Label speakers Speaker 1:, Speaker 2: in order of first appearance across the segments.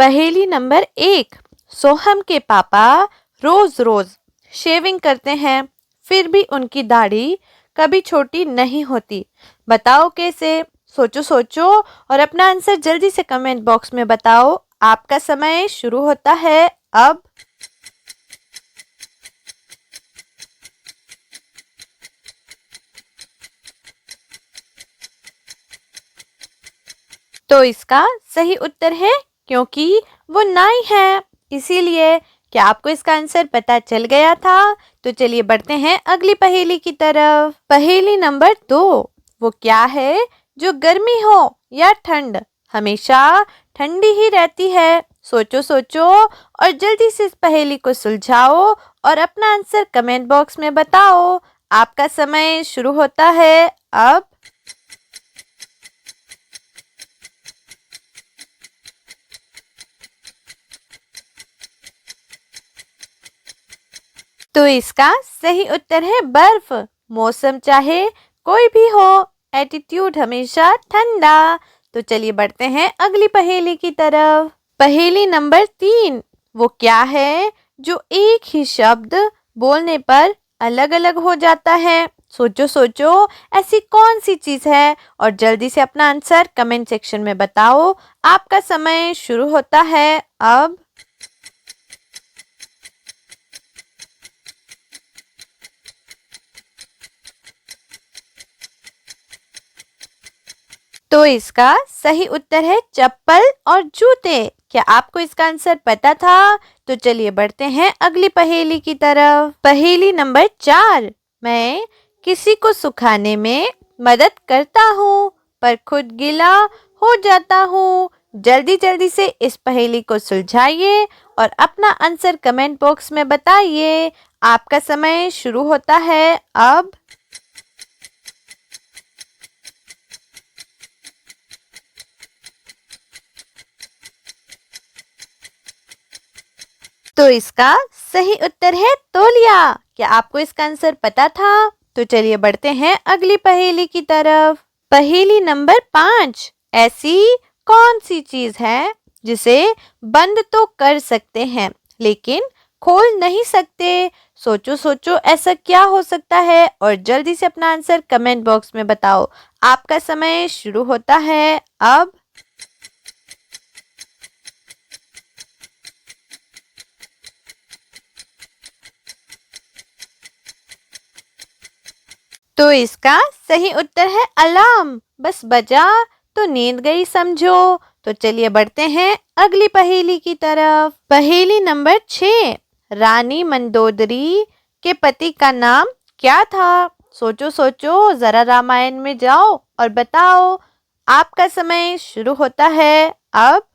Speaker 1: पहेली नंबर 1। सोहम के पापा रोज रोज शेविंग करते हैं, फिर भी उनकी दाढ़ी कभी छोटी नहीं होती। बताओ कैसे? सोचो सोचो और अपना आंसर जल्दी से कमेंट बॉक्स में बताओ। आपका समय शुरू होता है अब। तो इसका सही उत्तर है क्योंकि वो नाई है, इसीलिए। क्या आपको इसका आंसर पता चल गया था? तो चलिए बढ़ते हैं अगली पहेली की तरफ। पहेली नंबर 2। वो क्या है जो गर्मी हो या ठंड हमेशा ठंडी ही रहती है? सोचो सोचो और जल्दी से इस पहेली को सुलझाओ और अपना आंसर कमेंट बॉक्स में बताओ। आपका समय शुरू होता है अब। तो इसका सही उत्तर है बर्फ। मौसम चाहे कोई भी हो, एटीट्यूड हमेशा ठंडा। तो चलिए बढ़ते हैं अगली पहेली की तरफ। पहेली नंबर 3। वो क्या है जो एक ही शब्द बोलने पर अलग अलग हो जाता है? सोचो सोचो ऐसी कौन सी चीज है और जल्दी से अपना आंसर कमेंट सेक्शन में बताओ। आपका समय शुरू होता है अब। तो इसका सही उत्तर है चप्पल और जूते। क्या आपको इसका आंसर पता था? तो चलिए बढ़ते हैं अगली पहेली की तरफ। पहेली नंबर 4। मैं किसी को सुखाने में मदद करता हूँ पर खुद गीला हो जाता हूँ। जल्दी जल्दी से इस पहेली को सुलझाइए और अपना आंसर कमेंट बॉक्स में बताइए। आपका समय शुरू होता है अब। तो इसका सही उत्तर है तौलिया। क्या आपको इसका आंसर पता था? तो चलिए बढ़ते हैं अगली पहेली की तरफ। पहेली नंबर 5। ऐसी कौन सी चीज है जिसे बंद तो कर सकते हैं लेकिन खोल नहीं सकते? सोचो सोचो ऐसा क्या हो सकता है और जल्दी से अपना आंसर कमेंट बॉक्स में बताओ। आपका समय शुरू होता है अब। तो इसका सही उत्तर है अलार्म। बस बजा तो नींद गई समझो। तो चलिए बढ़ते हैं अगली पहेली की तरफ। पहेली नंबर 6। रानी मंदोदरी के पति का नाम क्या था? सोचो सोचो जरा रामायण में जाओ और बताओ। आपका समय शुरू होता है अब।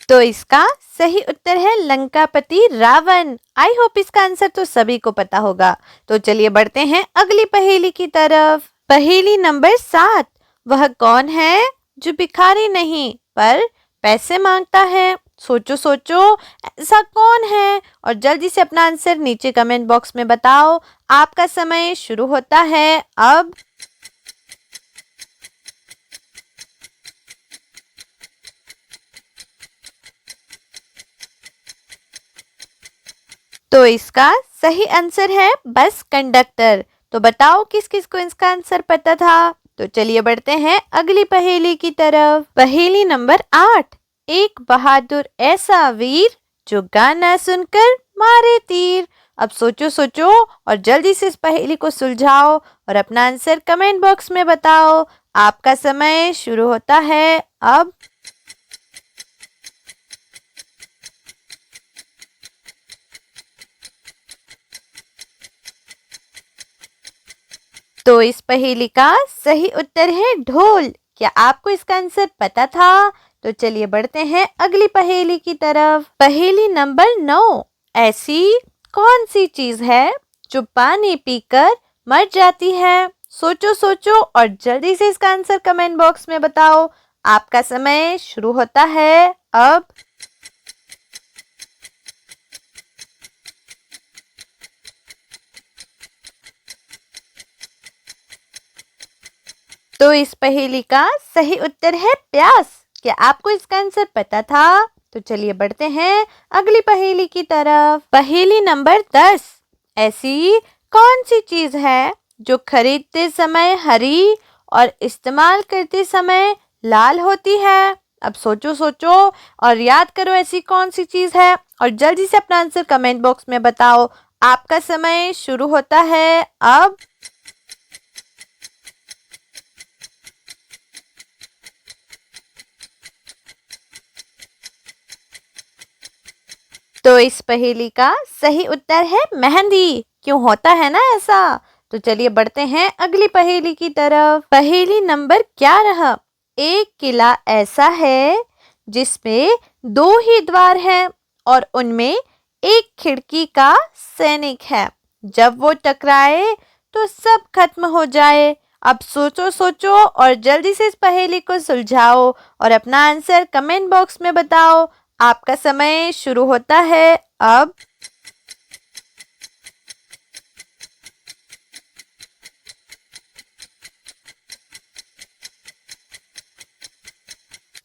Speaker 1: तो इसका सही उत्तर है लंकापति रावण। आई होप इसका आंसर तो सभी को पता होगा। तो चलिए बढ़ते हैं अगली पहेली की तरफ। पहेली नंबर 7। वह कौन है जो भिखारी नहीं पर पैसे मांगता है? सोचो सोचो ऐसा कौन है और जल्दी से अपना आंसर नीचे कमेंट बॉक्स में बताओ। आपका समय शुरू होता है अब। तो इसका सही आंसर है बस कंडक्टर। तो बताओ किस किस को इसका आंसर पता था? तो चलिए बढ़ते हैं अगली पहेली की तरफ। पहेली नंबर 8। एक बहादुर ऐसा वीर जो गाना सुनकर मारे तीर। अब सोचो सोचो और जल्दी से इस पहेली को सुलझाओ और अपना आंसर कमेंट बॉक्स में बताओ। आपका समय शुरू होता है अब। तो इस पहेली का सही उत्तर है ढोल। क्या आपको इसका आंसर पता था? तो चलिए बढ़ते हैं अगली पहेली की तरफ। पहेली नंबर 9। ऐसी कौन सी चीज है जो पानी पीकर मर जाती है? सोचो सोचो और जल्दी से इसका आंसर कमेंट बॉक्स में बताओ। आपका समय शुरू होता है अब। तो इस पहेली का सही उत्तर है प्यास। क्या आपको इसका आंसर पता था? तो चलिए बढ़ते हैं अगली पहेली की तरफ। पहेली नंबर 10। ऐसी कौन सी चीज है जो खरीदते समय हरी और इस्तेमाल करते समय लाल होती है? अब सोचो सोचो और याद करो ऐसी कौन सी चीज है और जल्दी से अपना आंसर कमेंट बॉक्स में बताओ। आपका समय शुरू होता है अब। तो इस पहेली का सही उत्तर है मेहंदी। क्यों होता है ना ऐसा? तो चलिए बढ़ते हैं अगली पहेली की तरफ। पहेली नंबर 11। एक किला ऐसा है जिसमें 2 ही द्वार हैं और उनमें एक खिड़की का सैनिक है। जब वो टकराए तो सब खत्म हो जाए। अब सोचो सोचो और जल्दी से इस पहेली को सुलझाओ और अपना आंसर कमेंट बॉक्स में बताओ। आपका समय शुरू होता है अब।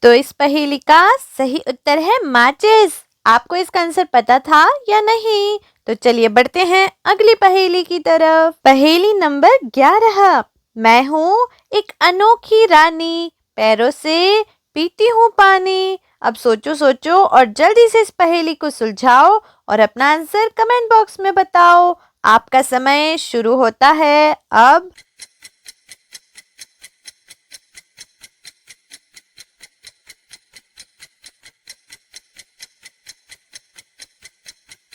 Speaker 1: तो इस पहेली का सही उत्तर है माचिस। आपको इसका आंसर पता था या नहीं? तो चलिए बढ़ते हैं अगली पहेली की तरफ। पहेली नंबर 11। मैं हूँ एक अनोखी रानी, पैरों से पीती हूँ पानी। अब सोचो सोचो और जल्दी से इस पहेली को सुलझाओ और अपना आंसर कमेंट बॉक्स में बताओ। आपका समय शुरू होता है अब।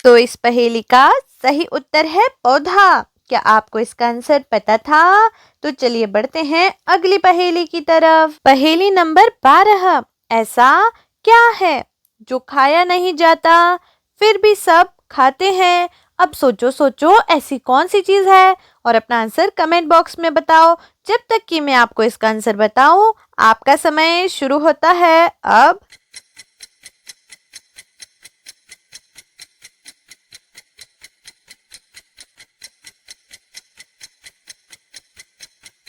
Speaker 1: तो इस पहेली का सही उत्तर है पौधा। क्या आपको इसका आंसर पता था? तो चलिए बढ़ते हैं अगली पहेली की तरफ। पहेली नंबर 12। ऐसा क्या है जो खाया नहीं जाता फिर भी सब खाते हैं? अब सोचो सोचो ऐसी कौन सी चीज है और अपना आंसर कमेंट बॉक्स में बताओ। जब तक कि मैं आपको इसका आंसर बताऊं, आपका समय शुरू होता है अब।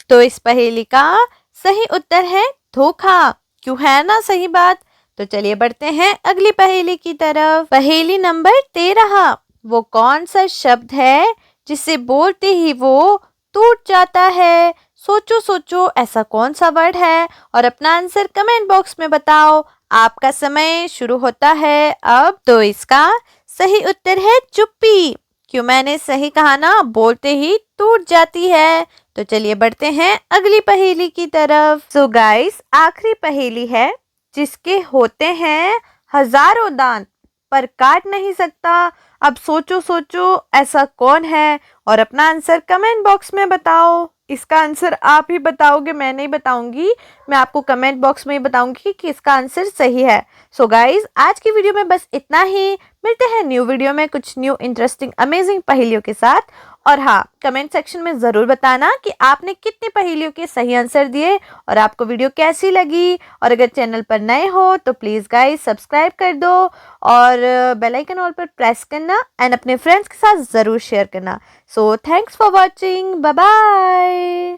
Speaker 1: तो इस पहेली का सही उत्तर है धोखा। क्यों है ना सही बात? तो चलिए बढ़ते हैं अगली पहेली की तरफ। पहेली नंबर 13। वो कौन सा शब्द है जिसे बोलते ही वो टूट जाता है? सोचो सोचो ऐसा कौन सा वर्ड है और अपना आंसर कमेंट बॉक्स में बताओ। आपका समय शुरू होता है अब। तो इसका सही उत्तर है चुप्पी। क्यों मैंने सही कहा ना, बोलते ही टूट जाती है। तो चलिए बढ़ते हैं अगली पहेली की तरफ। सो गाइस, आखिरी पहेली है। जिसके होते हैं हजारों दांत पर काट नहीं सकता। अब सोचो सोचो ऐसा कौन है और अपना आंसर कमेंट बॉक्स में बताओ। इसका आंसर आप ही बताओगे, मैं नहीं बताऊंगी। मैं आपको कमेंट बॉक्स में ही बताऊंगी कि इसका आंसर सही है। सो गाइस, आज की वीडियो में बस इतना ही। मिलते हैं न्यू वीडियो में कुछ न्यू इंटरेस्टिंग अमेजिंग पहेलियों के साथ। और हाँ, कमेंट सेक्शन में ज़रूर बताना कि आपने कितनी पहेलियों के सही आंसर दिए और आपको वीडियो कैसी लगी। और अगर चैनल पर नए हो तो प्लीज़ गाइस सब्सक्राइब कर दो और बेल आइकन ऑल पर प्रेस करना एंड अपने फ्रेंड्स के साथ ज़रूर शेयर करना। So thanks for watching, bye bye.